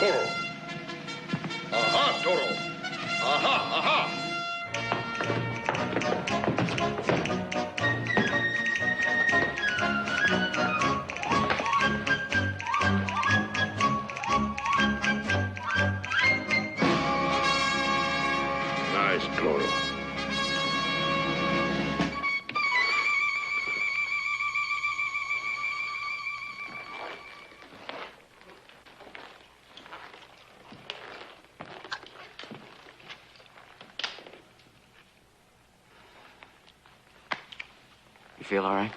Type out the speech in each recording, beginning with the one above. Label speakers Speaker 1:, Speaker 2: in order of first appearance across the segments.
Speaker 1: Toro. Aha, Toro. Aha, aha. Nice, Toro.
Speaker 2: Feel all right?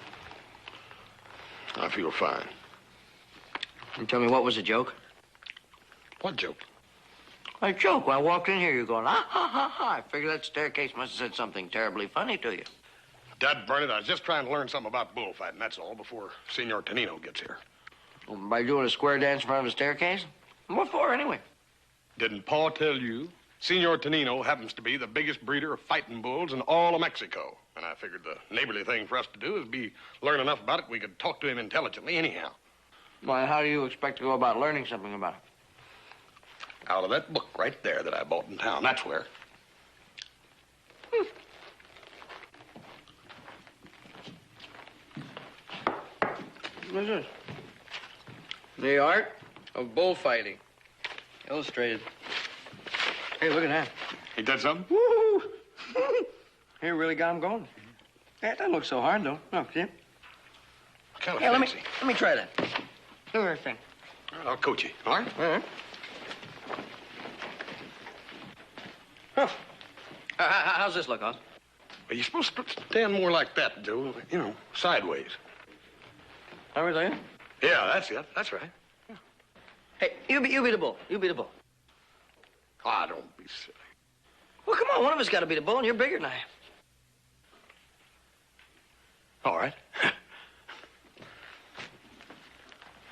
Speaker 1: I feel fine.
Speaker 2: You tell me, what was the joke?
Speaker 1: What joke?
Speaker 2: A joke. When I walked in here, you're going, ah, ha, ha, ha. I figured that staircase must have said something terribly funny to you.
Speaker 1: Dad burn it, I was just trying to learn something about bullfighting, that's all, before Senor Tonino gets here.
Speaker 2: Well, by doing a square dance in front of a staircase? What for, anyway?
Speaker 1: Didn't Pa tell you? Senor Tonino happens to be the biggest breeder of fighting bulls in all of Mexico. And I figured the neighborly thing for us to do is learn enough about it we could talk to him intelligently anyhow.
Speaker 2: Well, how do you expect to go about learning something about it?
Speaker 1: Out of that book right there that I bought in town, that's where.
Speaker 2: What's this? The Art of Bullfighting. Illustrated. Hey, look at that.
Speaker 1: He did something?
Speaker 2: Woo! He really got him going. That doesn't look so hard, though. Look, see?
Speaker 1: Kind of
Speaker 2: Yeah,
Speaker 1: fancy.
Speaker 2: let me try that. Do her thing.
Speaker 1: All right, I'll coach you, all right?
Speaker 2: All right. Huh. How's this look, Oz?
Speaker 1: Well, you're supposed to stand more like that, Joe. You know, sideways.
Speaker 2: How was that?
Speaker 1: Yeah, that's it. That's right. Yeah.
Speaker 2: Hey, you be the bull. You be the bull.
Speaker 1: Ah, don't be silly.
Speaker 2: Well, come on. One of us got to be the bull, and you're bigger than I am.
Speaker 1: All right.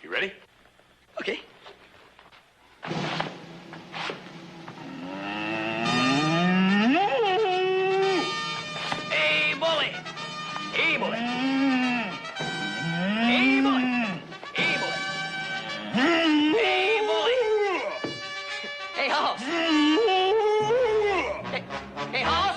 Speaker 1: You ready?
Speaker 2: Okay. Hey, bully. Hey, bully. Hey, bully. Hey, bully. Hey, bully. Hey, Hoss. Hey, Hoss.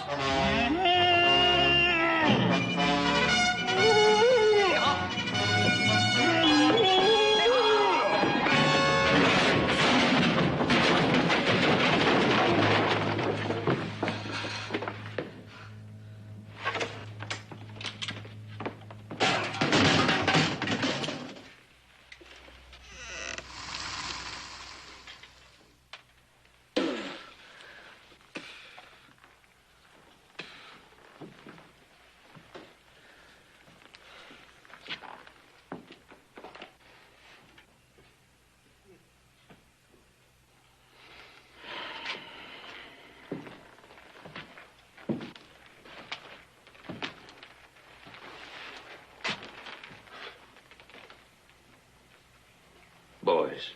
Speaker 3: Boys,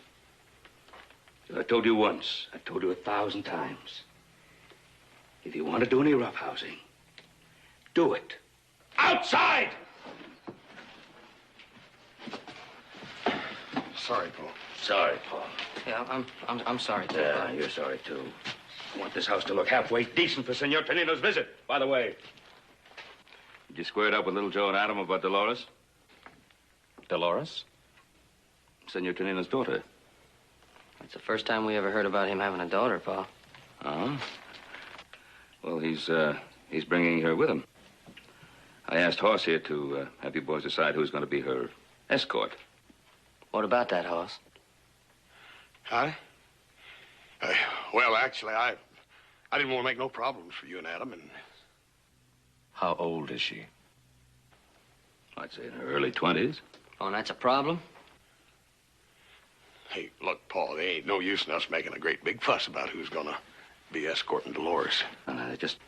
Speaker 3: I told you once, I told you 1,000 times. If you want to do any roughhousing, do it outside!
Speaker 1: Sorry, Paul.
Speaker 3: Sorry, Paul.
Speaker 2: Yeah, I'm sorry, too.
Speaker 3: Yeah, you're sorry, too. I want this house to look halfway decent for Senor Tonino's visit. By the way, did you square it up with little Joe and Adam about Dolores?
Speaker 4: Dolores?
Speaker 3: Senor Tonino's daughter.
Speaker 2: It's the first time we ever heard about him having a daughter, Pa.
Speaker 3: Oh? Well, he's bringing her with him. I asked Hoss here to have you boys decide who's going to be her escort.
Speaker 2: What about that, Hoss?
Speaker 1: Huh? Well, actually, I didn't want to make no problems for you and Adam, and...
Speaker 4: How old is she?
Speaker 3: I'd say in her early 20s.
Speaker 2: Oh, and that's a problem?
Speaker 1: Hey, look, Paul, there ain't no use in us making a great big fuss about who's gonna be escorting Dolores.
Speaker 3: Just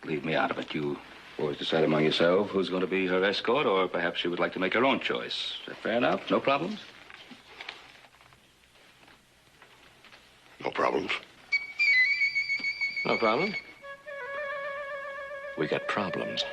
Speaker 3: leave me out of it. You boys decide among yourself who's going to be her escort, or perhaps she would like to make her own choice. Is that fair enough? No problems?
Speaker 1: No problems.
Speaker 2: No problem.
Speaker 4: We got problems.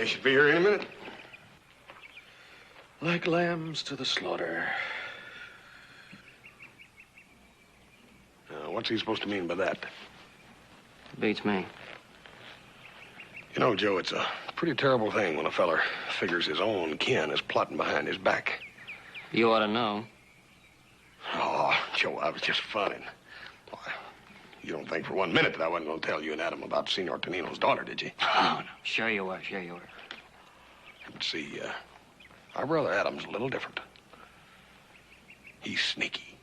Speaker 1: They should be here any minute.
Speaker 4: Like lambs to the slaughter.
Speaker 1: What's he supposed to mean by that?
Speaker 2: Beats me.
Speaker 1: You know, Joe, it's a pretty terrible thing when a feller figures his own kin is plotting behind his back.
Speaker 2: You ought to know.
Speaker 1: Oh, Joe, I was just funning. Why, you don't think for 1 minute that I wasn't going to tell you and Adam about Senor Tonino's daughter, did you?
Speaker 2: No. Sure you were, sure you were.
Speaker 1: But see, our brother Adam's a little different. He's sneaky.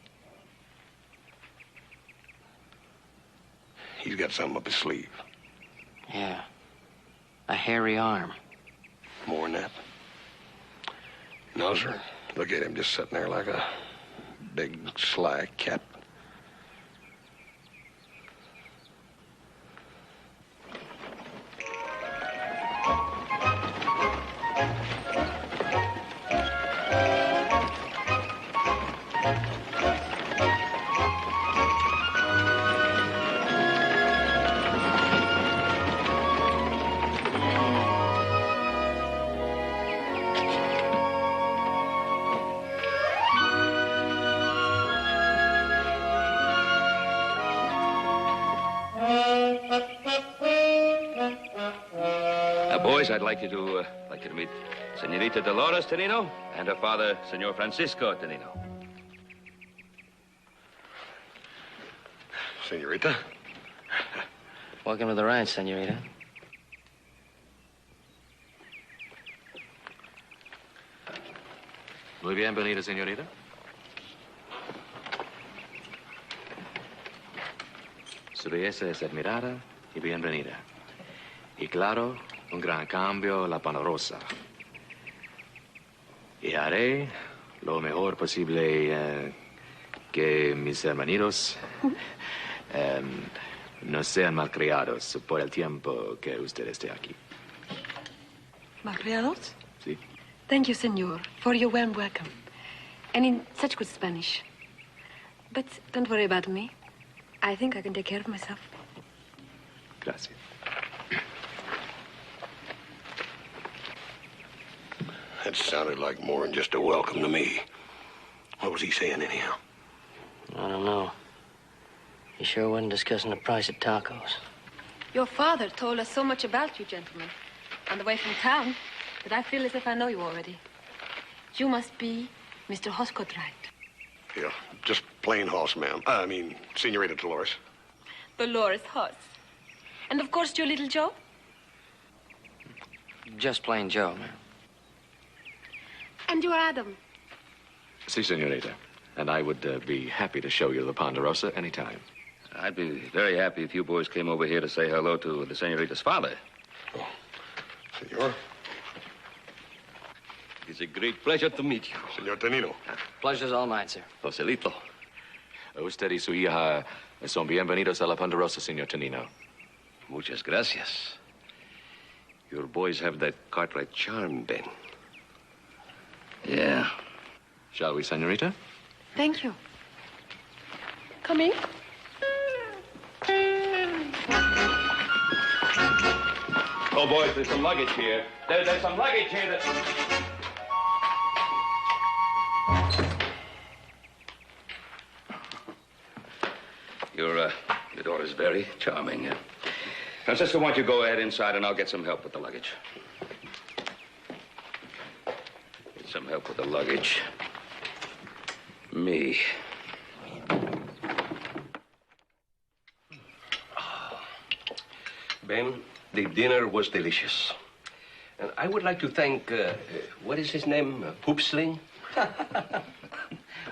Speaker 1: He's got something up his sleeve.
Speaker 2: Yeah. A hairy arm.
Speaker 1: More than that. No, sir. Look at him just sitting there like a big, sly cat.
Speaker 3: Boys, I'd like you to meet Señorita Dolores Tonino and her father, Señor Francisco Tonino.
Speaker 1: Señorita?
Speaker 2: Welcome to the ranch, señorita.
Speaker 4: Muy bienvenida, señorita. Su belleza es admirada y bienvenida. Y claro, un gran cambio la Ponderosa. Y haré lo mejor posible que mis hermanitos no sean malcriados por el tiempo que usted esté aquí.
Speaker 5: ¿Malcriados?
Speaker 4: Sí.
Speaker 5: Thank you, senor, for your warm welcome. And in such good Spanish. But don't worry about me. I think I can take care of myself.
Speaker 4: Gracias.
Speaker 1: That sounded like more than just a welcome to me. What was he saying, anyhow?
Speaker 2: I don't know. He sure wasn't discussing the price of tacos.
Speaker 5: Your father told us so much about you, gentlemen, on the way from town, that I feel as if I know you already. You must be Mr. Cartwright.
Speaker 1: Yeah, just plain Hoss, ma'am. I mean, Senorita Dolores.
Speaker 5: Dolores Hoss. And of course, your little Joe?
Speaker 2: Just plain Joe, man.
Speaker 5: And you're Adam.
Speaker 4: Si, señorita. And I would be happy to show you the Ponderosa anytime.
Speaker 3: I'd be very happy if you boys came over here to say hello to the señorita's father.
Speaker 1: Oh, senor.
Speaker 3: It's a great pleasure to meet you.
Speaker 1: Senor Tonino.
Speaker 2: Pleasure's all mine, sir.
Speaker 3: Joselito.
Speaker 4: Usted y su hija son bienvenidos a la Ponderosa, señor Tonino.
Speaker 3: Muchas gracias. Your boys have that Cartwright charm, Ben. Yeah.
Speaker 4: Shall we, señorita?
Speaker 5: Thank you. Come in.
Speaker 3: Oh, boys, there's some luggage here. There's some luggage here that... Your daughter's very charming. Francisco, why don't you go ahead inside and I'll get some help with the luggage. Get some help with the luggage. Me.
Speaker 6: Ben, the dinner was delicious. And I would like to thank, what is his name? Poopsling?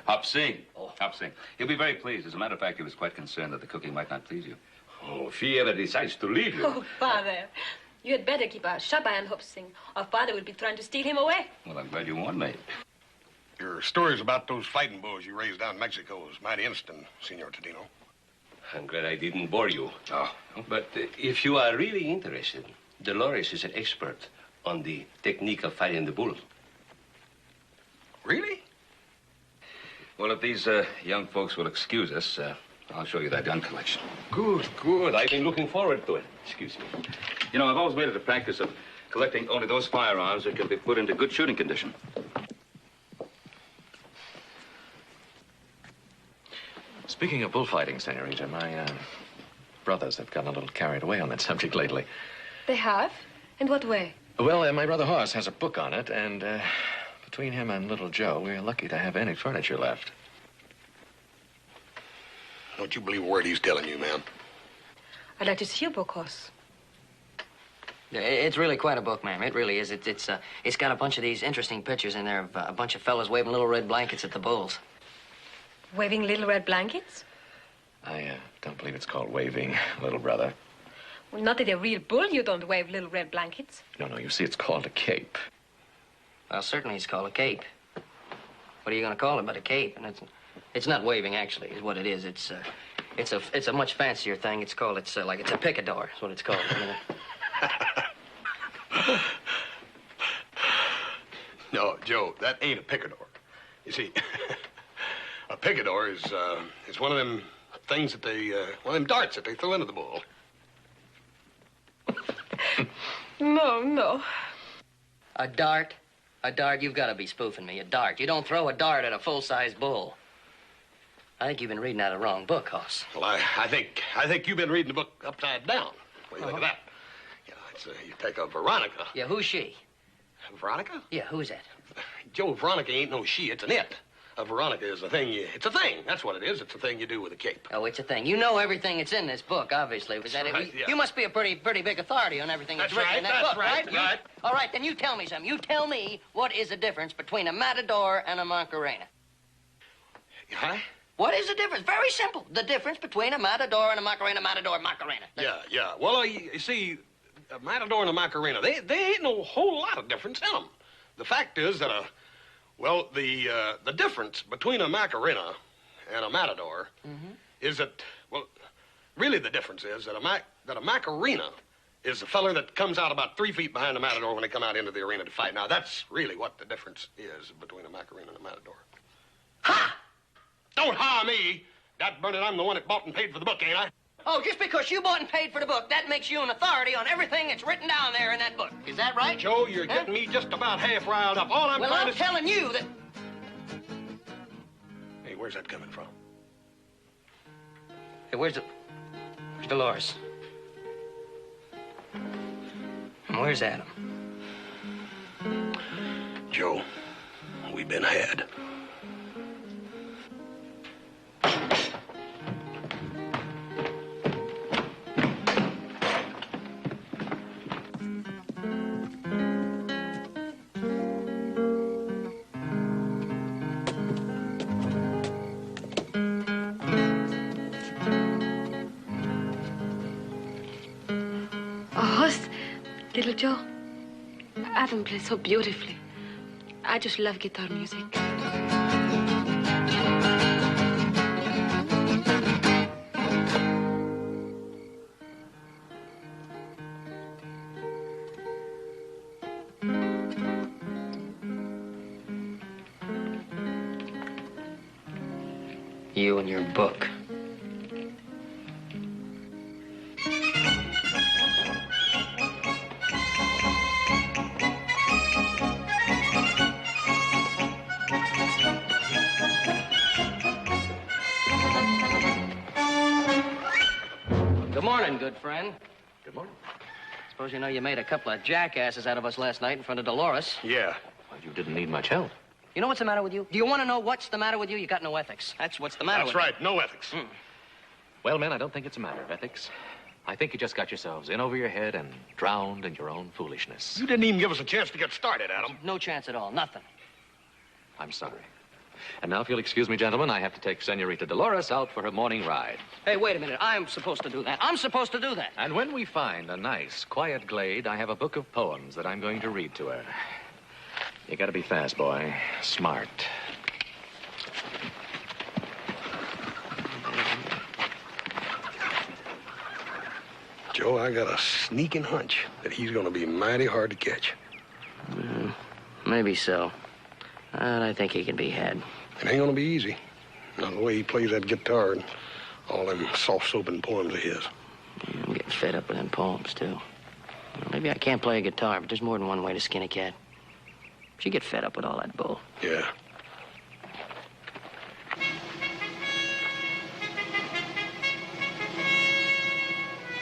Speaker 3: Hop Sing. Hop Sing. He'll be very pleased. As a matter of fact, he was quite concerned that the cooking might not please you.
Speaker 6: Oh, if he ever decides to leave you.
Speaker 5: Oh, Father. You had better keep a sharp eye on Hopsing, or Father will be trying to steal him away.
Speaker 3: Well, I'm glad you warned me.
Speaker 1: Your stories about those fighting bulls you raised down in Mexico is mighty interesting, Senor Tonino.
Speaker 6: I'm glad I didn't bore you.
Speaker 3: Oh.
Speaker 6: But if you are really interested, Dolores is an expert on the technique of fighting the bull.
Speaker 1: Really?
Speaker 3: Well, if these young folks will excuse us, I'll show you that gun collection.
Speaker 6: Good, good. I've been looking forward to it. Excuse me.
Speaker 3: You know, I've always made it a practice of collecting only those firearms that can be put into good shooting condition.
Speaker 4: Speaking of bullfighting, señorita, my brothers have gotten a little carried away on that subject lately.
Speaker 5: They have? In what way?
Speaker 4: Well, my brother Horace has a book on it, and between him and little Joe, we're lucky to have any furniture left.
Speaker 1: Don't you believe a word he's telling you, ma'am?
Speaker 5: I'd like to see your book, Hoss.
Speaker 2: It's really quite a book, ma'am. It really is. It's got a bunch of these interesting pictures in there of a bunch of fellas waving little red blankets at the bulls.
Speaker 5: Waving little red blankets?
Speaker 4: I don't believe it's called waving, little brother.
Speaker 5: Well, not that a real bull you don't wave little red blankets.
Speaker 4: No, you see, it's called a cape.
Speaker 2: Well, certainly it's called a cape. What are you going to call it but a cape? And it's not waving, actually, is what it is. It's a much fancier thing. It's a picador, is what it's called.
Speaker 1: No, Joe, that ain't a picador. You see, a picador is one of them things that one of them darts that they throw into the bull.
Speaker 5: No.
Speaker 2: A dart? A dart? You've got to be spoofing me. A dart. You don't throw a dart at a full-size bull. I think you've been reading out a wrong book, Hoss.
Speaker 1: Well, I think you've been reading the book upside down. What do you think of that? You take a Veronica.
Speaker 2: Yeah, who's she?
Speaker 1: Veronica?
Speaker 2: Yeah, who's that?
Speaker 1: Joe, Veronica ain't no she, it's an it. A Veronica is a thing it's a thing. That's what it is. It's a thing you do with a cape.
Speaker 2: Oh, it's a thing. You know everything that's in this book, obviously. Was that
Speaker 1: right,
Speaker 2: it?
Speaker 1: yeah.
Speaker 2: You must be a pretty big authority on everything that's written in that book, right?
Speaker 1: Right.
Speaker 2: All right, then you tell me something. You tell me what is the difference between a Matador and a Macarena.
Speaker 1: Huh?
Speaker 2: What is the difference? Very simple. The difference between a Matador and a Macarena, Matador, Macarena.
Speaker 1: Yeah. Well, you see, a Matador and a Macarena, they ain't no whole lot of difference in them. The fact is that the difference between a Macarena and a Matador is that, really the difference is that a Macarena is the feller that comes out about 3 feet behind a Matador when they come out into the arena to fight. Now, that's really what the difference is between a Macarena and a Matador.
Speaker 2: Ha!
Speaker 1: Don't ha me! That Bernard, I'm the one that bought and paid for the book, ain't I?
Speaker 2: Oh, just because you bought and paid for the book, that makes you an authority on everything that's written down there in that book. Is that right?
Speaker 1: Joe, you're getting me just about half riled up. All I'm trying to...
Speaker 2: telling you that...
Speaker 1: Hey, where's that coming from?
Speaker 2: Hey, where's Dolores? And where's Adam?
Speaker 1: Joe, we've been had.
Speaker 5: Little Joe, Adam plays so beautifully. I just love guitar music.
Speaker 2: You and your book. Good morning, good friend.
Speaker 4: Good morning.
Speaker 2: Suppose you know you made a couple of jackasses out of us last night in front of Dolores.
Speaker 1: Yeah.
Speaker 4: Well, you didn't need much help.
Speaker 2: You know what's the matter with you? Do you want to know what's the matter with you? You got no ethics. That's what's the matter
Speaker 1: That's
Speaker 2: with
Speaker 1: right. No ethics.
Speaker 4: Well, men, I don't think it's a matter of ethics. I think you just got yourselves in over your head and drowned in your own foolishness.
Speaker 1: You didn't even give us a chance to get started, Adam.
Speaker 2: you. No chance at all. Nothing.
Speaker 4: I'm sorry. And now, if you'll excuse me, gentlemen, I have to take Señorita Dolores out for her morning ride.
Speaker 2: Hey, wait a minute. I'm supposed to do that. I'm supposed to do that.
Speaker 4: And when we find a nice, quiet glade, I have a book of poems that I'm going to read to her. You gotta be fast, boy. Smart.
Speaker 1: Joe, I got a sneaking hunch that he's gonna be mighty hard to catch.
Speaker 2: Maybe so. But I think he can be had.
Speaker 1: It ain't gonna be easy. Not the way he plays that guitar and all them soft-soaping poems of his.
Speaker 2: I'm getting fed up with them poems, too. Well, maybe I can't play a guitar, but there's more than one way to skin a cat. She get fed up with all that bull.
Speaker 1: Yeah.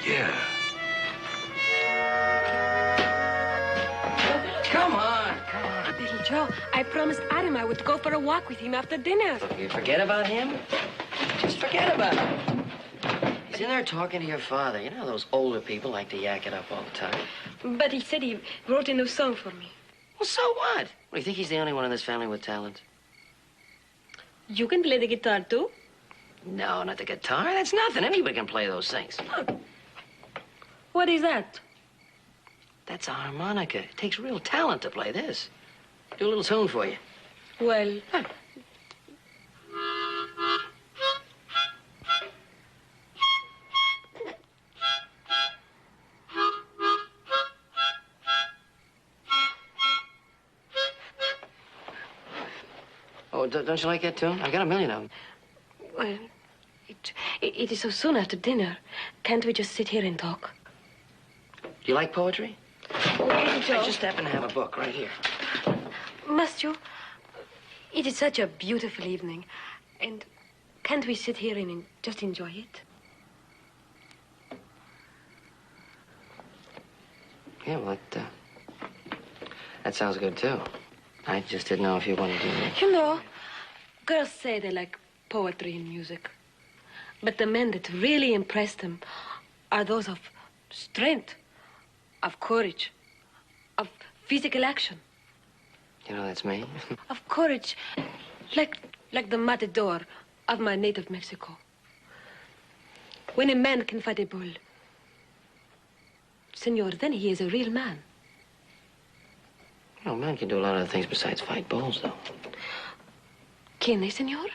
Speaker 1: Yeah.
Speaker 2: Come on.
Speaker 5: Little Joe, I promised Adam I would go for a walk with him after dinner.
Speaker 2: You forget about him? Just forget about him. He's in there talking to your father. You know those older people like to yak it up all the time.
Speaker 5: But he said he wrote a new song for me.
Speaker 2: Well, so what? What, do you think he's the only one in this family with talent?
Speaker 5: You can play the guitar, too?
Speaker 2: No, not the guitar. That's nothing. Anybody can play those things.
Speaker 5: What is that?
Speaker 2: That's a harmonica. It takes real talent to play this. Do a little tune for you.
Speaker 5: Well,
Speaker 2: Oh, don't you like that tune? I've got a million of them.
Speaker 5: well, it is so soon after dinner. Can't we just sit here and talk?
Speaker 2: Do you like poetry?
Speaker 5: Little Joe.
Speaker 2: I just happen to have a book right here.
Speaker 5: Must you? It is such a beautiful evening. And can't we sit here and just enjoy it?
Speaker 2: Yeah, well, that sounds good, too. I just didn't know if you wanted to do that.
Speaker 5: You know, girls say they like poetry and music. But the men that really impress them are those of strength, of courage, of physical action.
Speaker 2: You know, that's me.
Speaker 5: Of courage, like the Matador of my native Mexico. When a man can fight a bull, senor, then he is a real man.
Speaker 2: You know, men can do a lot of other things besides fight bulls, though.
Speaker 5: Can they, senor?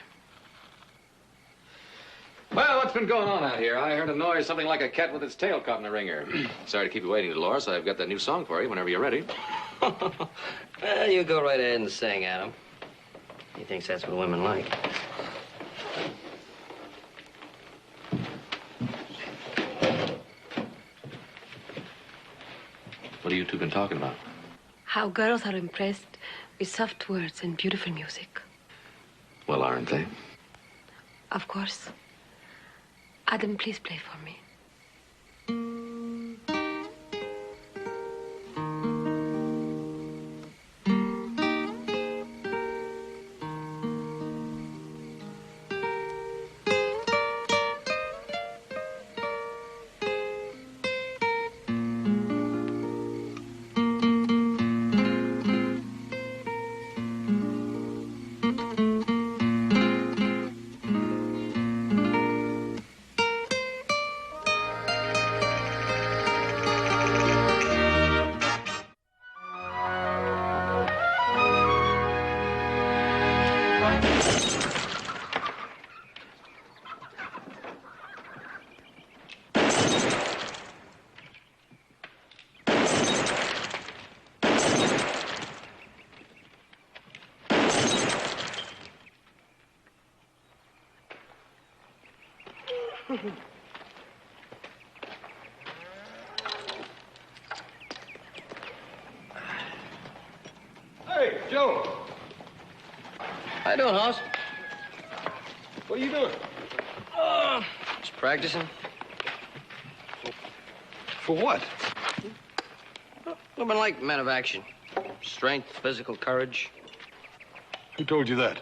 Speaker 4: Well, what's been going on out here? I heard a noise, something like a cat with its tail caught in a ringer. Sorry to keep you waiting, Dolores. I've got that new song for you whenever you're ready.
Speaker 2: Well, you go right ahead and sing, Adam. He thinks that's what women like.
Speaker 4: What have you two been talking about?
Speaker 5: How girls are impressed with soft words and beautiful music.
Speaker 4: Well, aren't they?
Speaker 5: Of course. Adam, please play for me.
Speaker 1: Hey, Joe.
Speaker 2: How you doing, Hoss?
Speaker 1: What are you doing?
Speaker 2: Just practicing.
Speaker 1: For what?
Speaker 2: Women like men of action. Strength, physical courage.
Speaker 1: Who told you that?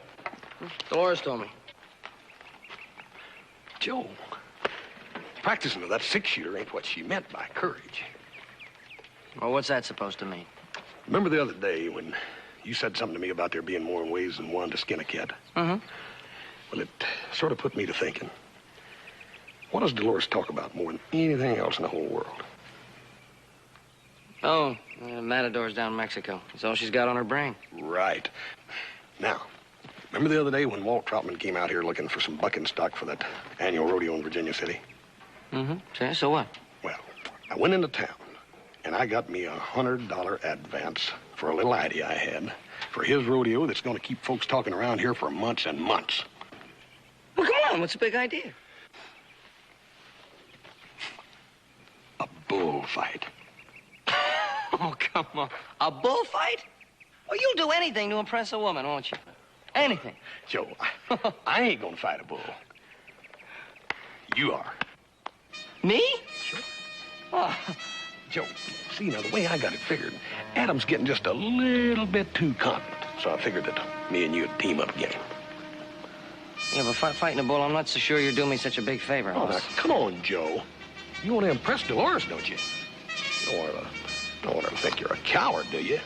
Speaker 2: Dolores told me.
Speaker 1: Joe, practicing with that six-shooter ain't what she meant by courage.
Speaker 2: Well, what's that supposed to mean?
Speaker 1: Remember the other day when you said something to me about there being more ways than one to skin a cat?
Speaker 2: Mm-hmm.
Speaker 1: Well, it sort of put me to thinking. What does Dolores talk about more than anything else in the whole world?
Speaker 2: Oh, Matador's down in Mexico. That's all she's got on her brain.
Speaker 1: Right. Now, remember the other day when Walt Troutman came out here looking for some bucking stock for that annual rodeo in Virginia City?
Speaker 2: Mm-hmm. So what?
Speaker 1: Well, I went into town, and I got me $100 advance for a little idea I had for his rodeo that's going to keep folks talking around here for months and months.
Speaker 2: Well, come on. What's the big idea?
Speaker 1: A bullfight.
Speaker 2: Oh, come on. A bullfight? Oh, you'll do anything to impress a woman, won't you? Anything.
Speaker 1: Joe, I ain't gonna fight a bull. You are.
Speaker 2: Me?
Speaker 1: Sure.
Speaker 2: Oh,
Speaker 1: Joe, see, now, the way I got it figured, Adam's getting just a little bit too confident. So I figured that me and you'd team up again.
Speaker 2: yeah, but fighting a bull, I'm not so sure you're doing me such a big favor.
Speaker 1: Oh, now, come on, Joe. You want to impress Dolores, don't you? You don't want her to think you're a coward, do you?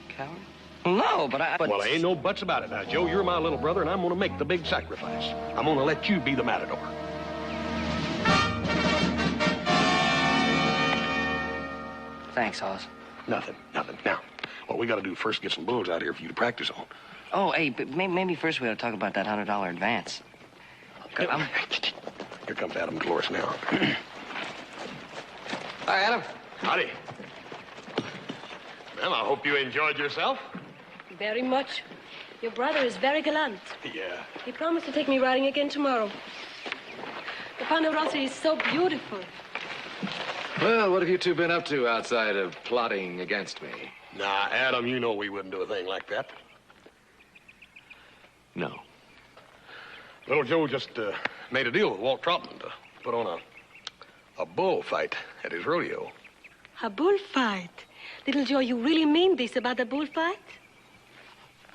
Speaker 2: Coward? No, but
Speaker 1: Well, there ain't no buts about it. Now, Joe, you're my little brother, and I'm going to make the big sacrifice. I'm going to let you be the Matador.
Speaker 2: Thanks, Hoss.
Speaker 1: Nothing. Now, what we got to do first, get some bulls out here for you to practice on.
Speaker 2: Oh, hey, but maybe first we ought to talk about that $100 advance.
Speaker 1: Here comes Adam and Dolores now.
Speaker 2: Hi, Adam.
Speaker 1: Howdy. Well, I hope you enjoyed yourself.
Speaker 5: Very much. Your brother is very gallant.
Speaker 1: Yeah.
Speaker 5: He promised to take me riding again tomorrow. The Ponderosa is so beautiful.
Speaker 4: Well, what have you two been up to outside of plotting against me?
Speaker 1: Nah, Adam, you know we wouldn't do a thing like that.
Speaker 4: No.
Speaker 1: Little Joe just made a deal with Walt Trotman to put on a bullfight at his rodeo.
Speaker 5: A bullfight. Little Joe, you really mean this about the bullfight?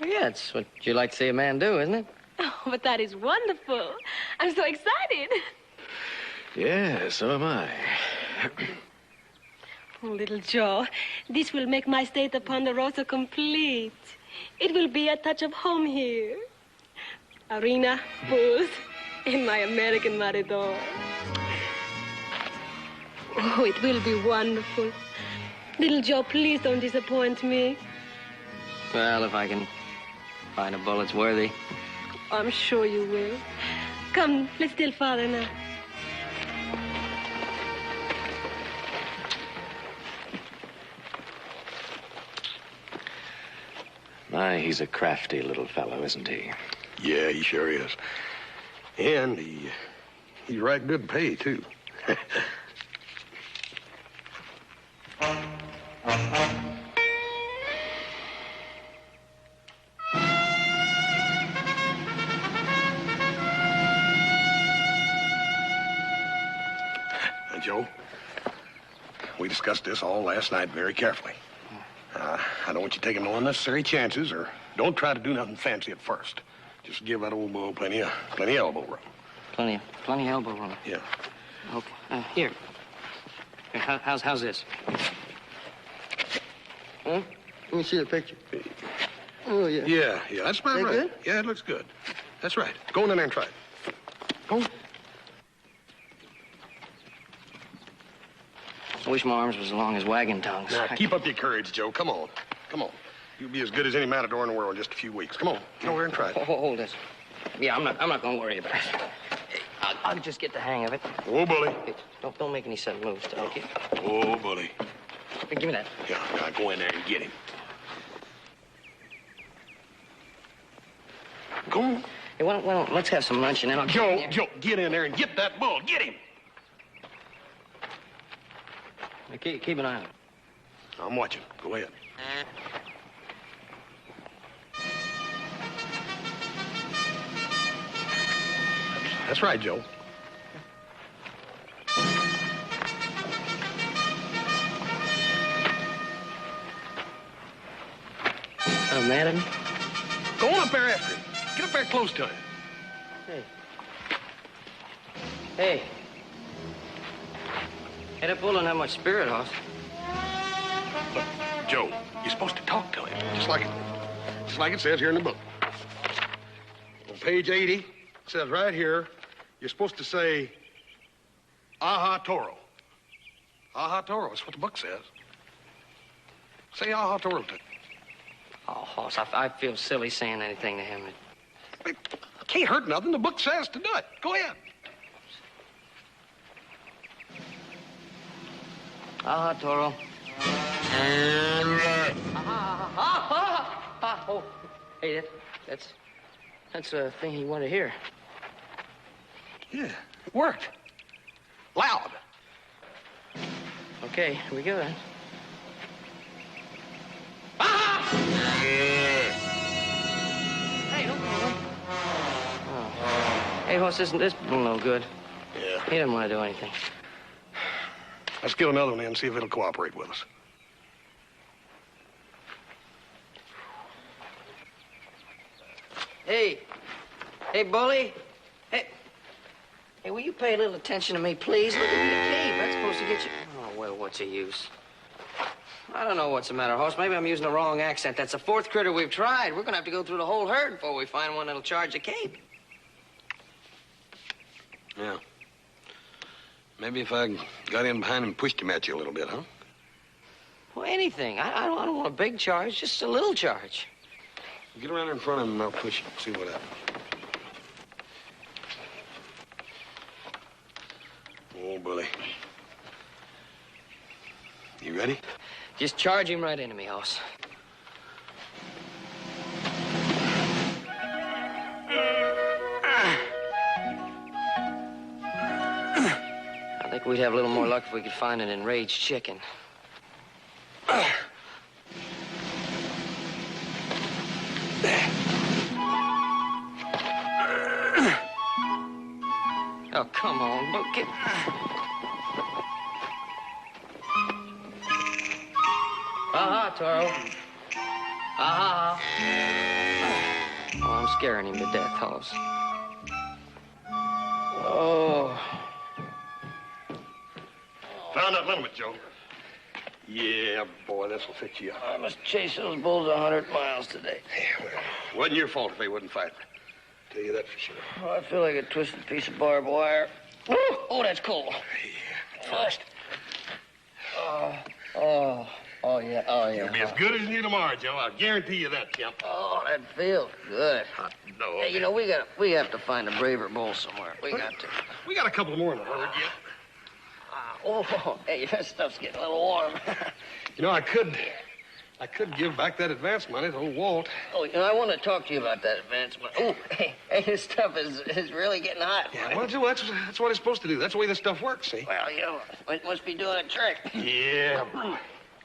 Speaker 2: Oh, yeah, it's what you like to see a man do, isn't it?
Speaker 5: Oh, but that is wonderful. I'm so excited.
Speaker 4: Yeah, so am I.
Speaker 5: Oh, little Joe, this will make my stay at the Ponderosa complete. It will be a touch of home here. Arena, bulls, and my American Matador. Oh, it will be wonderful. Little Joe, please don't disappoint me.
Speaker 2: Well, if I can find a bull that's worthy.
Speaker 5: I'm sure you will. Come, let's tell Father now.
Speaker 4: My, he's a crafty little fellow, isn't he?
Speaker 1: Yeah, he sure is. And he's right good pay, too. Joe, we discussed this all last night very carefully. I don't want you taking no unnecessary chances, or don't try to do nothing fancy at first. Just give that old bull plenty of elbow room.
Speaker 2: Plenty of elbow room.
Speaker 1: Yeah.
Speaker 2: Okay. Here. How's this? Huh? Let me see the picture. Oh, yeah.
Speaker 1: Yeah, that's about
Speaker 2: That
Speaker 1: right.
Speaker 2: good?
Speaker 1: Yeah, it looks good. That's right. Go in there and try it. Go.
Speaker 2: I wish my arms was as long as wagon tongues.
Speaker 1: Now, keep up your courage, Joe. Come on. You'll be as good as any matador in the world in just a few weeks. Come on. Get over here and try it.
Speaker 2: Hold this. Yeah, I'm not going to worry about it. I'll just get the hang of it.
Speaker 1: Oh, bully.
Speaker 2: Hey, don't make any sudden moves, okay?
Speaker 1: Oh, bully.
Speaker 2: Hey, give me that.
Speaker 1: Yeah, now go in there and get him. Go on.
Speaker 2: Hey, why don't let's have some lunch and then I'll
Speaker 1: Joe, get in there and get that bull. Get him.
Speaker 2: Hey, keep an eye on it.
Speaker 1: I'm watching. Go ahead. That's right, Joe.
Speaker 2: Madam?
Speaker 1: Go on up there after him. Get up there close to him.
Speaker 2: Hey, that bull don't have much spirit, Hoss.
Speaker 1: Look, Joe, you're supposed to talk to him, just like it says here in the book. On page 80, it says right here, you're supposed to say, aha toro. Aha toro, that's what the book says. Say aha toro to him.
Speaker 2: Oh, Hoss, I feel silly saying anything to him.
Speaker 1: It can't hurt nothing. The book says to do it. Go ahead.
Speaker 2: Ah, Toro. Oh, hey, that's a thing he wanted to hear.
Speaker 1: Yeah, it worked. Loud.
Speaker 2: Okay, here we go then. Hey, horse, isn't this bull no good?
Speaker 1: Yeah.
Speaker 2: He didn't want to do anything.
Speaker 1: Let's get another one in and see if it'll cooperate with us.
Speaker 2: Hey. Hey, bully. Hey. Hey, will you pay a little attention to me, please? Look at the cape. That's supposed to get you... Oh, well, what's the use? I don't know what's the matter, horse. Maybe I'm using the wrong accent. That's the fourth critter we've tried. We're gonna have to go through the whole herd before we find one that'll charge a cape.
Speaker 1: Yeah. Maybe if I got in behind and pushed him at you a little bit, huh?
Speaker 2: Well, anything. I don't want a big charge, just a little charge.
Speaker 1: Get around in front of him and I'll push him. See what happens. Oh, bully. You ready?
Speaker 2: Just charge him right into me, horse. I think we'd have a little more luck if we could find an enraged chicken. Oh, come on. Look, get... Aha, Toro. Aha. Oh, I'm scaring him to death, Hoss. Oh.
Speaker 1: Found that liniment, Joe. Yeah, boy, this will fix you up.
Speaker 2: I must chase those bulls 100 miles today.
Speaker 1: Yeah, well, wasn't your fault if they wouldn't fight. Tell you that for sure.
Speaker 2: Oh, I feel like a twisted piece of barbed wire. Oh, that's cold.
Speaker 1: Yeah, first.
Speaker 2: Oh, yeah.
Speaker 1: You'll be as good as new tomorrow, Joe. I'll guarantee you that, Kemp.
Speaker 2: Oh, that feels good.
Speaker 1: Hot dog.
Speaker 2: Hey, you know, we have to find a braver bull somewhere. We got to.
Speaker 1: We got a couple more in the herd yet.
Speaker 2: Oh, hey, that stuff's getting a little warm.
Speaker 1: You know, I could give back that advance money to old Walt.
Speaker 2: Oh, you know, I want to talk to you about that advancement. Oh, hey, this stuff is really getting hot.
Speaker 1: Yeah, well, Joe, that's what it's supposed to do. That's the way this stuff works, see?
Speaker 2: Well, you know, it must be doing a trick.
Speaker 1: Yeah.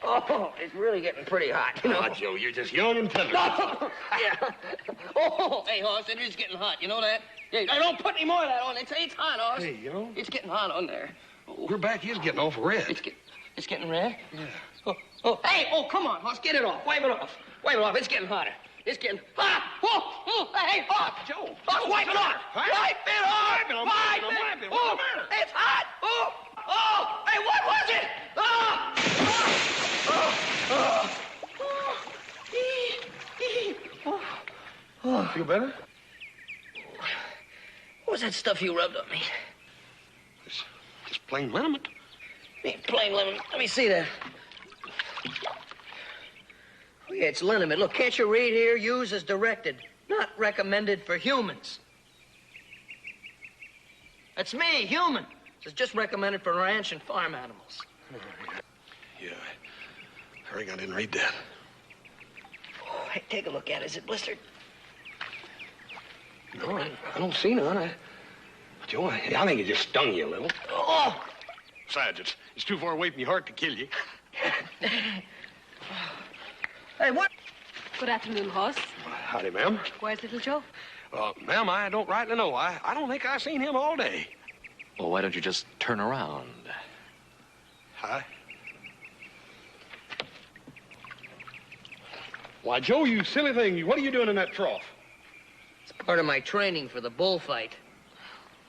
Speaker 2: Oh, it's really getting pretty hot, you know.
Speaker 1: Ah, Joe, you're just young and tender.
Speaker 2: Yeah. Oh, hey, Hoss, it is getting hot. You know that? Yeah, don't put any more of that on. It's hot, Hoss.
Speaker 1: Hey, you know?
Speaker 2: It's getting hot on there. Oh,
Speaker 1: Your back is getting awful red.
Speaker 2: It's getting red?
Speaker 1: Yeah.
Speaker 2: Hey, come on, Hoss, get it off. Wipe it off. Wipe it off. It's getting hotter. It's getting hot. Hey, Hoss.
Speaker 1: Joe.
Speaker 2: Hoss, wipe it off.
Speaker 1: Huh?
Speaker 2: Wipe it off.
Speaker 1: Wipe it off.
Speaker 2: Wipe
Speaker 1: Wipe
Speaker 2: it.
Speaker 1: it. What's the matter?
Speaker 2: It's hot. Hey, what was it?
Speaker 1: Feel better?
Speaker 2: What was that stuff you rubbed on me?
Speaker 1: It's just plain liniment.
Speaker 2: Plain lemon. Let me see that. Oh, yeah, it's liniment. Look, can't you read here? Use as directed. Not recommended for humans. That's me, human. It's just recommended for ranch and farm animals.
Speaker 1: Yeah, I reckon I didn't read that.
Speaker 2: Oh, hey, take a look at it. Is it blistered?
Speaker 1: No, I don't see none. Joe, I think it just stung you a little.
Speaker 2: Oh!
Speaker 1: Besides, it's too far away from your heart to kill you.
Speaker 2: Hey, what?
Speaker 5: Good afternoon, Hoss.
Speaker 1: Howdy, ma'am.
Speaker 5: Where's little Joe?
Speaker 1: Ma'am, I don't rightly know. I don't think I've seen him all day.
Speaker 4: Well, why don't you just turn around?
Speaker 1: Hi. Why, Joe, you silly thing. What are you doing in that trough?
Speaker 2: It's part of my training for the bullfight.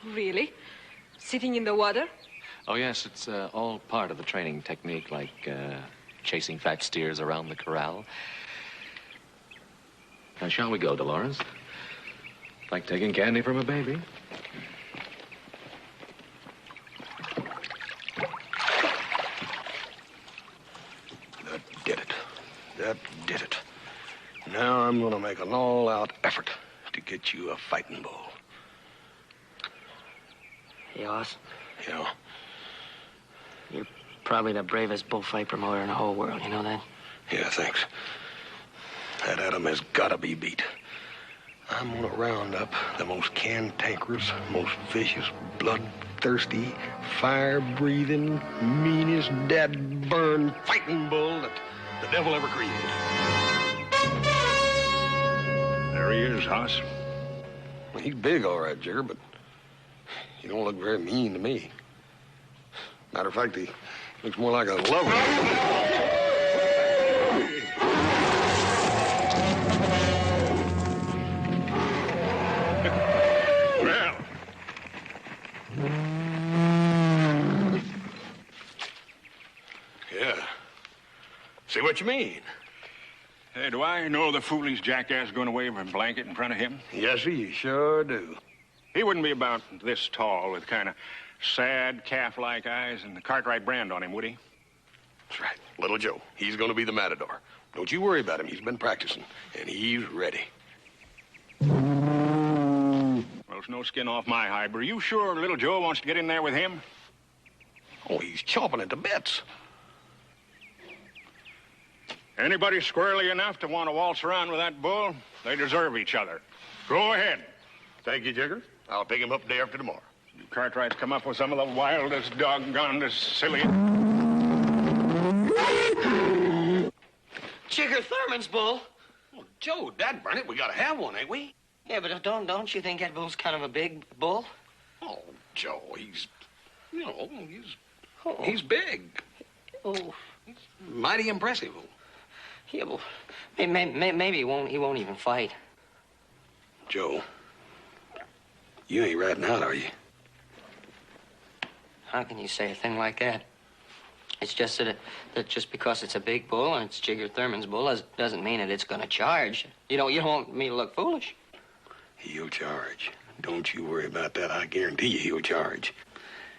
Speaker 5: Really? Sitting in the water?
Speaker 4: Oh, yes, it's all part of the training technique, like chasing fat steers around the corral. Now, shall we go, Dolores? Like taking candy from a baby?
Speaker 1: That did it. That did it. Now I'm going to make an all-out effort to get you a fighting bull.
Speaker 2: Hey, Hoss,
Speaker 1: Yeah.
Speaker 2: you're probably the bravest bullfight promoter in the whole world. You know that?
Speaker 1: Yeah, thanks. That Adam has got to be beat. I'm going to round up the most cantankerous, most vicious, bloodthirsty, fire-breathing, meanest, dad-burn fighting bull that the devil ever created.
Speaker 3: There he is, Hoss.
Speaker 1: Well, he's big, all right, Jigger, but He don't look very mean to me. Matter of fact, he looks more like a lover. Well. Yeah. See what you mean.
Speaker 7: Hey, do I know the foolish jackass going to wave a blanket in front of him?
Speaker 1: Yes, sir, you sure do.
Speaker 7: He wouldn't be about this tall with kind of sad, calf-like eyes and the Cartwright brand on him, would he?
Speaker 1: That's right. Little Joe. He's going to be the Matador. Don't you worry about him. He's been practicing, and he's ready.
Speaker 7: Well, there's no skin off my hide, but are you sure little Joe wants to get in there with him?
Speaker 1: Oh, he's chomping at the bits.
Speaker 7: Anybody squirrely enough to want to waltz around with that bull, they deserve each other. Go ahead.
Speaker 1: Thank you, Jigger. I'll pick him up day after tomorrow.
Speaker 7: You Cartwrights come up with some of the wildest, doggonedest, silly...
Speaker 2: Jigger Thurman's bull.
Speaker 1: Well, Joe, Dad, burn it. We gotta have one, ain't we?
Speaker 2: Yeah, but don't you think that bull's kind of a big bull?
Speaker 1: Oh, Joe, he's big.
Speaker 2: Oh.
Speaker 1: He's mighty impressive.
Speaker 2: Yeah, well, maybe he won't even fight.
Speaker 1: Joe, you ain't ratting out, are you?
Speaker 2: How can you say a thing like that? It's just that just because it's a big bull and it's Jigger Thurman's bull doesn't mean that it's going to charge. You don't want me to look foolish.
Speaker 1: He'll charge. Don't you worry about that. I guarantee you he'll charge.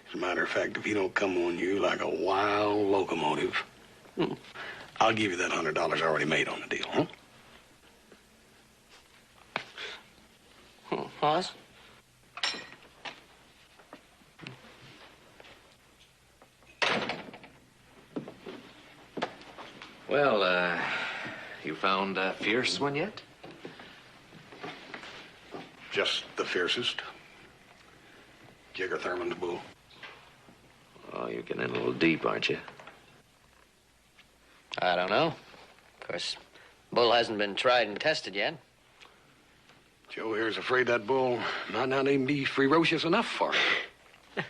Speaker 1: As a matter of fact, if he don't come on you like a wild locomotive, I'll give you that $100 I already made on the deal, huh?
Speaker 2: Hoss?
Speaker 4: Well, you found a fierce one yet?
Speaker 1: Just the fiercest. Jigger Thurman's bull.
Speaker 4: Oh, you're getting in a little deep, aren't you?
Speaker 2: I don't know. Of course, bull hasn't been tried and tested yet.
Speaker 1: Joe here's afraid that bull might not even be ferocious enough for him.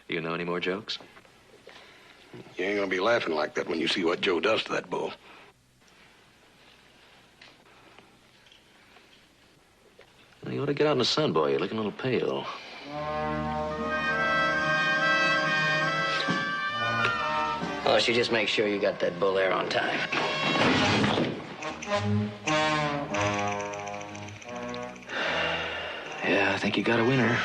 Speaker 4: You know any more jokes?
Speaker 1: You ain't gonna be laughing like that when you see what Joe does to that bull.
Speaker 4: Well, you ought to get out in the sun, boy. You're looking a little pale.
Speaker 2: Hoss, you just make sure you got that bull there on time.
Speaker 4: Yeah, I think you got a winner.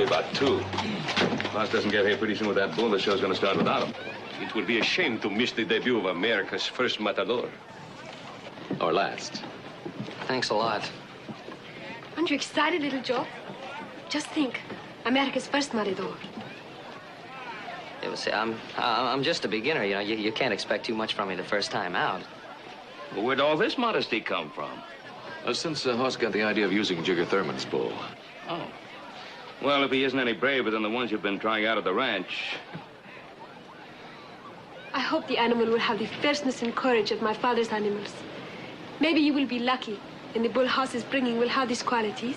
Speaker 3: About 2. Boss doesn't get here pretty soon with that bull. The show's gonna start without him.
Speaker 6: It would be a shame to miss the debut of America's first Matador.
Speaker 4: Or last.
Speaker 2: Thanks a lot.
Speaker 5: Aren't you excited, little Joe? Just think, America's first Matador.
Speaker 2: Yeah, but see, I'm just a beginner, you know. You can't expect too much from me the first time out.
Speaker 3: Well, where'd all this modesty come from?
Speaker 4: Since Hoss got the idea of using Jigger Thurman's bull.
Speaker 3: Oh. Well, if he isn't any braver than the ones you've been trying out at the ranch.
Speaker 5: I hope the animal will have the fierceness and courage of my father's animals. Maybe you will be lucky, and the bull Hoss is bringing will have these qualities.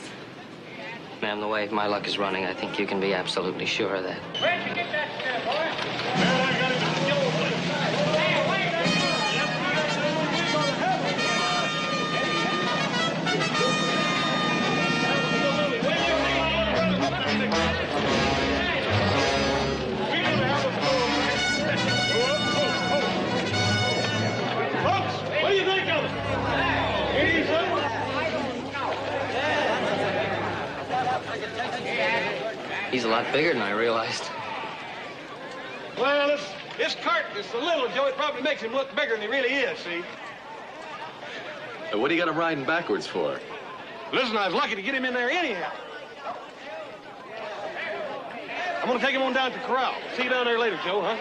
Speaker 2: Ma'am, the way my luck is running, I think you can be absolutely sure of that.
Speaker 8: Where'd you get that, boy?
Speaker 9: What do you think of it?
Speaker 2: He's a lot bigger than I realized.
Speaker 9: Well, this cart is so little, Joe, it probably makes him look bigger than he really is, see?
Speaker 4: What do you got him riding backwards for?
Speaker 9: Listen, I was lucky to get him in there anyhow. I'm gonna take him on down to the corral. See you down there later, Joe, huh?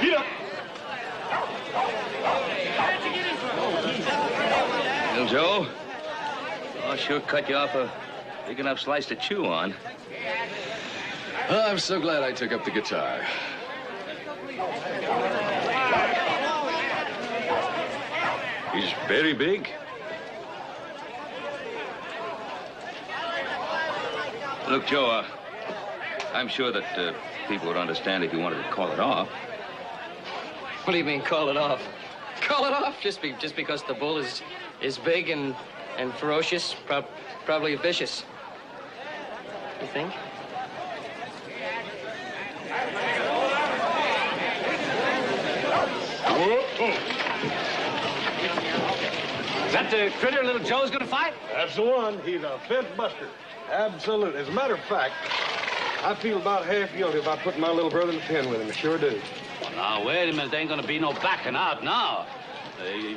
Speaker 9: Get up.
Speaker 3: Well, Joe, boss sure cut you off a big enough slice to chew on.
Speaker 4: Oh, I'm so glad I took up the guitar.
Speaker 3: He's very big. Look, Joe, I'm sure that people would understand if you wanted to call it off.
Speaker 2: What do you mean, call it off? Call it off? Just because the bull is big and ferocious, probably vicious. You think?
Speaker 9: Is that the critter little Joe's gonna fight? That's the one. He's a fence buster. Absolutely. As a matter of fact, I feel about half guilty about putting my little brother in the pen with him. I sure do.
Speaker 10: Well, now, wait a minute. There ain't gonna be no backing out now.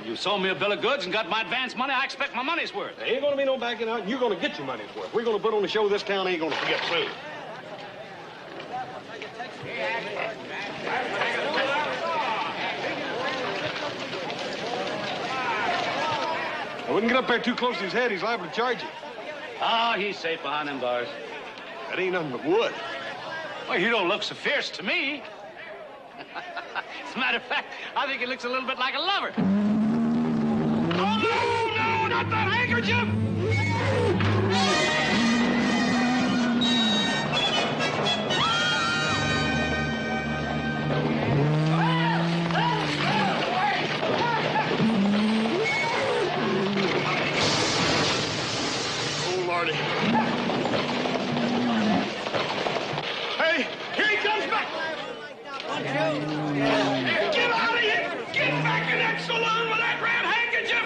Speaker 10: You sold me a bill of goods and got my advance money. I expect my money's worth.
Speaker 9: There ain't gonna be no backing out, and you're gonna get your money's worth. We're gonna put on a show this town ain't gonna forget soon. I wouldn't get up there too close to his head. He's liable to charge you.
Speaker 10: Oh, he's safe behind them bars.
Speaker 9: That ain't nothing but wood.
Speaker 10: Well, you don't look so fierce to me. As a matter of fact, I think he looks a little bit like a lover. Oh, no, not that handkerchief!
Speaker 1: Oh, Lordy. Hey, here he comes back! Get out of here! Get back in that saloon with that red handkerchief!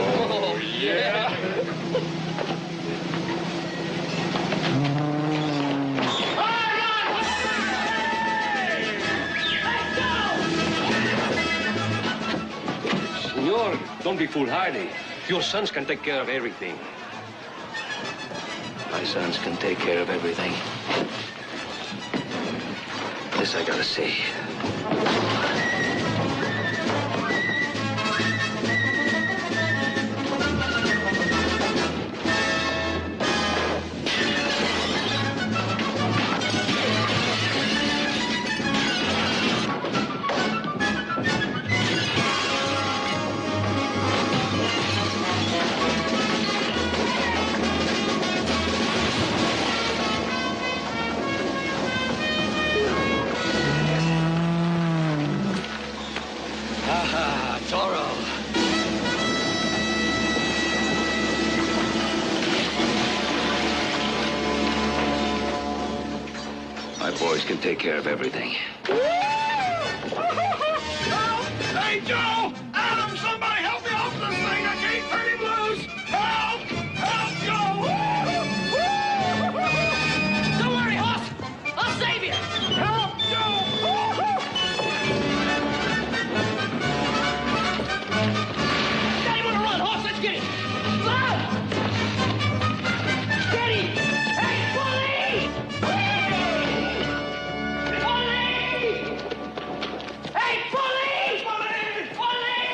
Speaker 2: Oh, yeah.
Speaker 6: Senor, don't be foolhardy. Your sons can take care of everything.
Speaker 3: My sons can take care of everything. This I gotta see. My boys can take care of everything.
Speaker 1: Hey, Joe! Adam, somebody help me off this thing! I can't turn him loose! Help! Help, Joe!
Speaker 2: Don't worry, Hoss. I'll save you.
Speaker 1: Help, Joe!
Speaker 2: Got him on the run, Hoss. Let's get him. Run! Get him! Hey, police! Police! Hey, police! Police!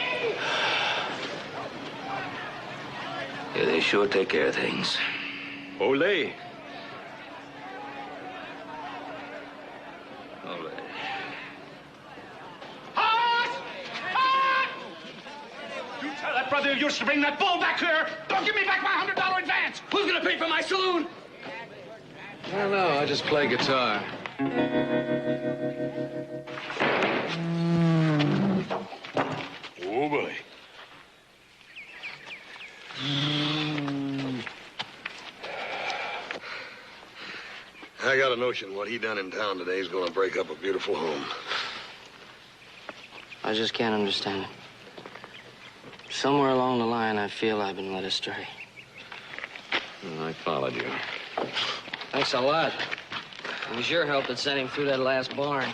Speaker 3: Yeah, they sure take care of things.
Speaker 6: Ole.
Speaker 3: Ole.
Speaker 10: Hoss! Hoss! You tell that brother of yours to bring that bull back here. Don't give me back my $100 advance. Who's gonna pay for my saloon?
Speaker 4: I don't know. I just play guitar.
Speaker 1: Oh, boy. I got a notion what he done in town today is going to break up a beautiful home.
Speaker 2: I just can't understand it. Somewhere along the line, I feel I've been led astray.
Speaker 4: I followed you.
Speaker 2: Thanks a lot. It was your help that sent him through that last barn.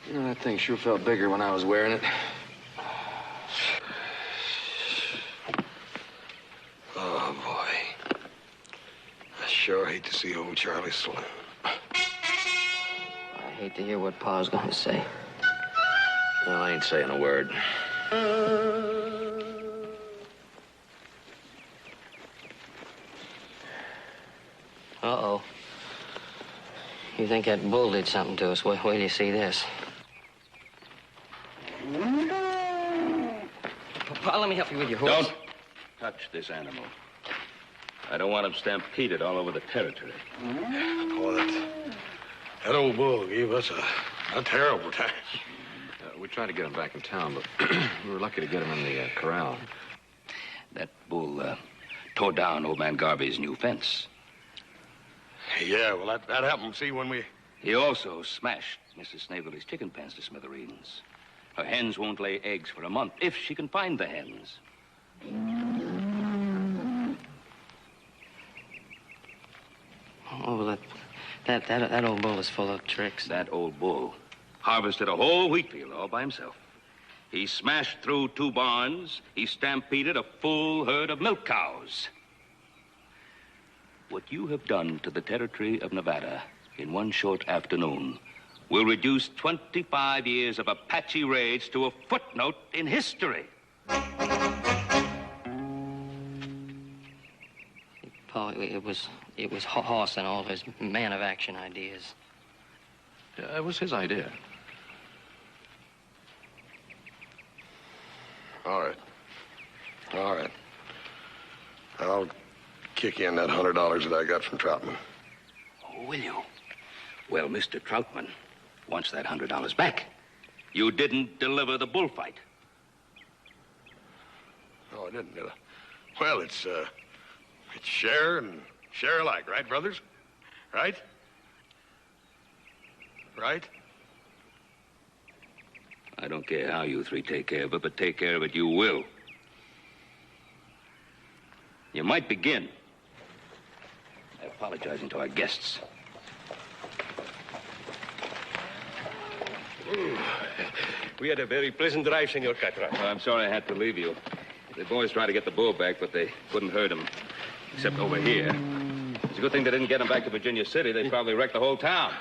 Speaker 4: You know, that thing sure felt bigger when I was wearing it.
Speaker 1: Oh, boy. I sure hate to see old Charlie saloon.
Speaker 2: I hate to hear what Pa's gonna say.
Speaker 4: Well, I ain't saying a word.
Speaker 2: Uh-oh. You think that bull did something to us? Wait till you see this. Pa, let me help you with your horse.
Speaker 3: Don't touch this animal. I don't want him stampeded all over the territory.
Speaker 1: Oh, that old bull gave us a terrible time.
Speaker 4: We tried to get him back in town, but we were lucky to get him in the corral.
Speaker 3: That bull tore down old man Garvey's new fence.
Speaker 1: Yeah, well, that happened, see, when we...
Speaker 3: He also smashed Mrs. Snavely's chicken pens to smithereens. Her hens won't lay eggs for a month, if she can find the hens.
Speaker 2: Oh, well, that old bull is full of tricks.
Speaker 3: That old bull harvested a whole wheat field all by himself. He smashed through 2 barns. He stampeded a full herd of milk cows. What you have done to the territory of Nevada in one short afternoon will reduce 25 years of Apache raids to a footnote in history.
Speaker 2: Pa, it was Hoss and all his man of action ideas.
Speaker 4: Yeah, it was his idea.
Speaker 1: All right. All right. I'll kick in that $100 that I got from Troutman.
Speaker 3: Oh, will you? Well, Mr. Troutman wants that $100 back. You didn't deliver the bullfight.
Speaker 1: Oh, I didn't, did I? Well, it's share and share alike, right, brothers? Right? Right?
Speaker 3: I don't care how you 3 take care of it, but take care of it you will. You might begin by apologizing to our guests.
Speaker 6: We had a very pleasant drive, Senor Cartwright.
Speaker 3: Well, I'm sorry I had to leave you. The boys tried to get the bull back, but they couldn't hurt him, except over here. It's a good thing they didn't get him back to Virginia City. They probably wrecked the whole town.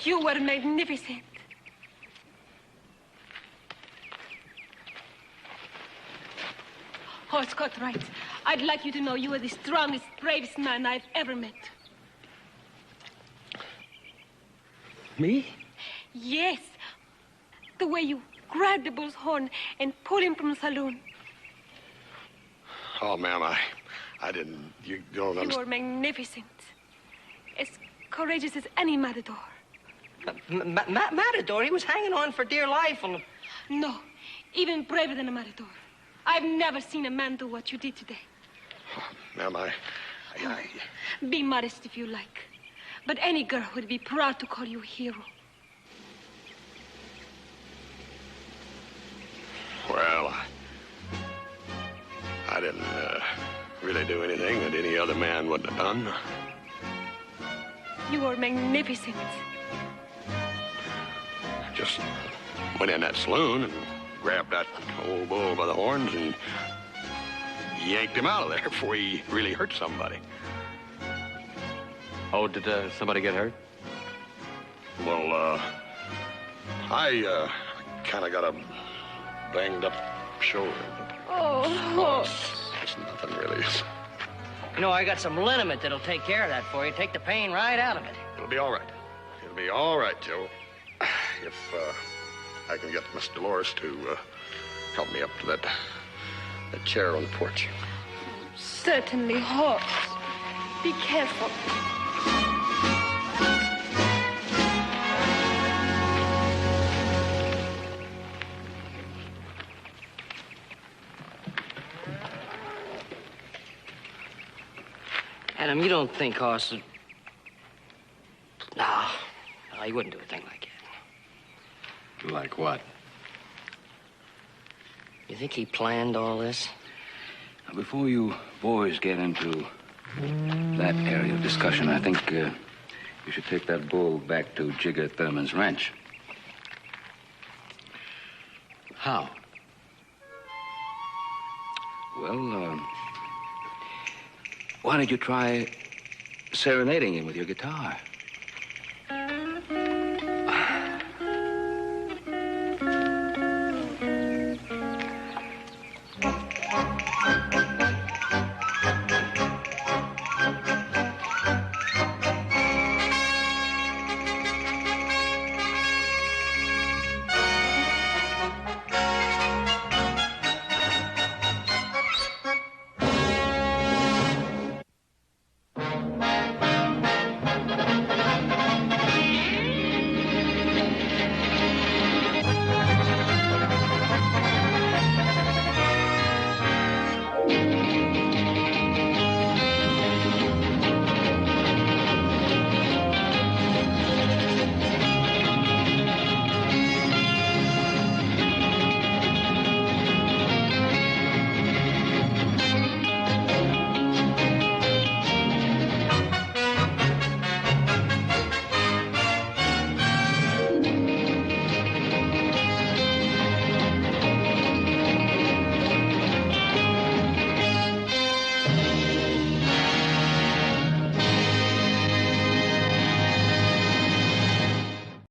Speaker 5: You were magnificent. Horse Cartwright, I'd like you to know you are the strongest, bravest man I've ever met.
Speaker 6: Me?
Speaker 5: Yes. The way you grabbed the bull's horn and pulled him from the saloon.
Speaker 1: Oh, ma'am, I didn't... You don't
Speaker 5: You
Speaker 1: understand.
Speaker 5: were magnificent. As courageous as any matador.
Speaker 2: Matador, he was hanging on for dear life. And...
Speaker 5: No, even braver than a matador. I've never seen a man do what you did today.
Speaker 1: Oh, ma'am, I...
Speaker 5: Be modest if you like. But any girl would be proud to call you a hero.
Speaker 1: Well, I didn't really do anything that any other man wouldn't have done.
Speaker 5: You were magnificent.
Speaker 1: Just went in that saloon and grabbed that old bull by the horns and yanked him out of there before he really hurt somebody.
Speaker 4: Oh, did somebody get hurt?
Speaker 1: Well, I kind of got a banged up shoulder.
Speaker 5: Oh.
Speaker 1: It's nothing really.
Speaker 2: You know, I got some liniment that'll take care of that for you. Take the pain right out of it.
Speaker 1: It'll be all right. It'll be all right, Joe. If I can get Miss Dolores to help me up to that chair on the porch.
Speaker 5: Certainly, Horse. Be careful.
Speaker 2: Adam, you don't think Hoss would... No, he wouldn't do a thing like that.
Speaker 4: Like what?
Speaker 2: You think he planned all this?
Speaker 3: Now, before you boys get into that area of discussion, I think you should take that bull back to Jigger Thurman's ranch.
Speaker 4: How?
Speaker 3: Well, why don't you try serenading him with your guitar?